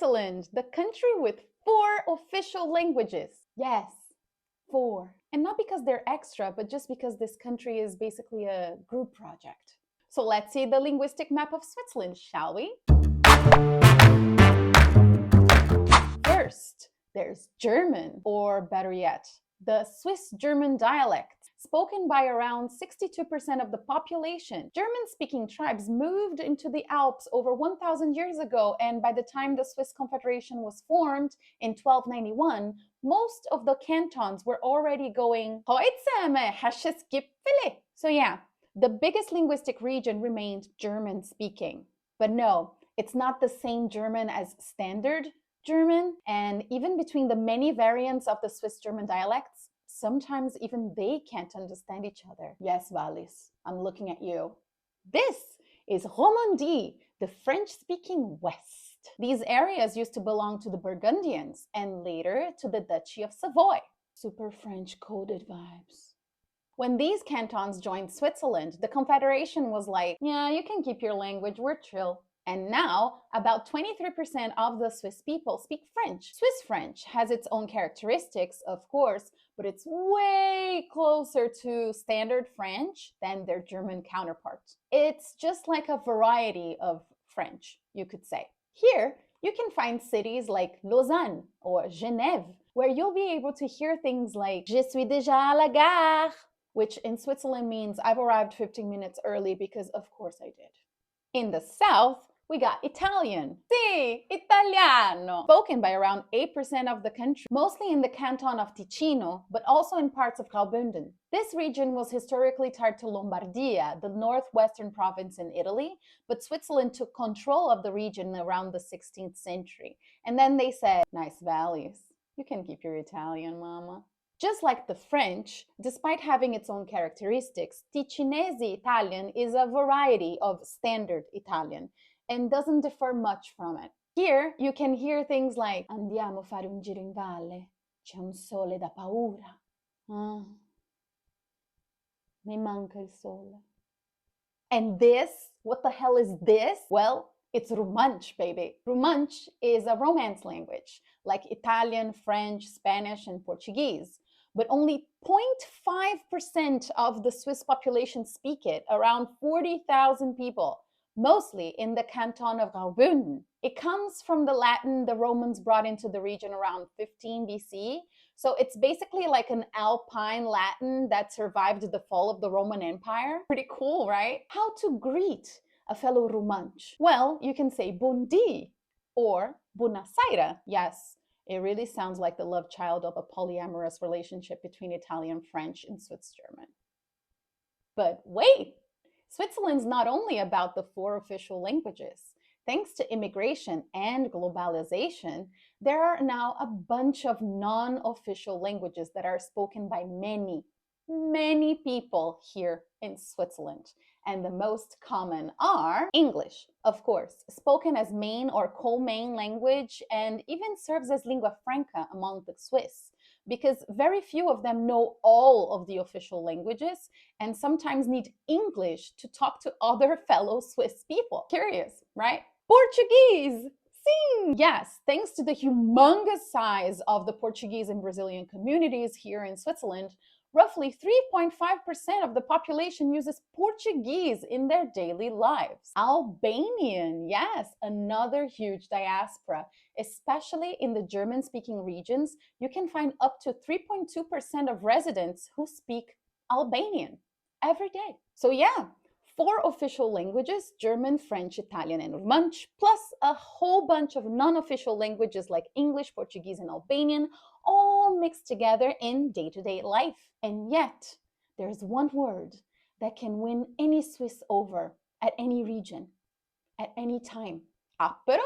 Switzerland, the country with 4 official languages. Yes, 4. And not because they're extra, but just because this country is basically a group project. So let's see the linguistic map of Switzerland, shall we? First, there's German, or better yet, the Swiss German dialect, spoken by around 62% of the population. German-speaking tribes moved into the Alps over 1,000 years ago, and by the time the Swiss Confederation was formed in 1291, most of the cantons were already going So yeah, the biggest linguistic region remained German-speaking. But no, it's not the same German as Standard German, and even between the many variants of the Swiss German dialects, sometimes even they can't understand each other. Yes, Valis, I'm looking at you. This is Romandie, the French-speaking West. These areas used to belong to the Burgundians and later to the Duchy of Savoy. Super French coded vibes. When these cantons joined Switzerland, the Confederation was like, yeah, you can keep your language, we're chill. And now, about 23% of the Swiss people speak French. Swiss French has its own characteristics, of course, but it's way closer to Standard French than their German counterpart. It's just like a variety of French, you could say. Here, you can find cities like Lausanne or Genève, where you'll be able to hear things like Je suis déjà à la gare, which in Switzerland means I've arrived 15 minutes early because of course I did. In the south, we got Italian. Sì, italiano. Spoken by around 8% of the country, mostly in the canton of Ticino, but also in parts of Graubünden. This region was historically tied to Lombardia, the northwestern province in Italy, but Switzerland took control of the region around the 16th century. And then they said, nice valleys. You can keep your Italian, mama. Just like the French, despite having its own characteristics, Ticinese Italian is a variety of Standard Italian and doesn't differ much from it. Here, you can hear things like Andiamo a fare un giro in valle, c'è un sole da paura. Ah, mi manca il sole. And this, what the hell is this? Well, it's Romansh, baby. Romansh is a Romance language, like Italian, French, Spanish, and Portuguese. But only 0.5% of the Swiss population speak it, around 40,000 people, mostly in the canton of Graubünden. It comes from the Latin the Romans brought into the region around 15 BC. So it's basically like an Alpine Latin that survived the fall of the Roman Empire. Pretty cool, right? How to greet a fellow Romansh? Well, you can say buondì or buonasera. Yes, it really sounds like the love child of a polyamorous relationship between Italian, French, and Swiss German. But wait, Switzerland's not only about the 4 official languages. Thanks to immigration and globalization, there are now a bunch of non-official languages that are spoken by many people here in Switzerland. And the most common are English, of course, spoken as main or co-main language and even serves as lingua franca among the Swiss, because very few of them know all of the official languages and sometimes need English to talk to other fellow Swiss people. Curious, right? Portuguese! Sim! Yes, thanks to the humongous size of the Portuguese and Brazilian communities here in Switzerland, roughly 3.5% of the population uses Portuguese in their daily lives. Albanian, yes, another huge diaspora. Especially in the German-speaking regions, you can find up to 3.2% of residents who speak Albanian every day. So yeah, 4 official languages, German, French, Italian, and Romansh, plus a whole bunch of non-official languages like English, Portuguese, and Albanian, all mixed together in day-to-day life. And yet, there's one word that can win any Swiss over at any region, at any time. Apero?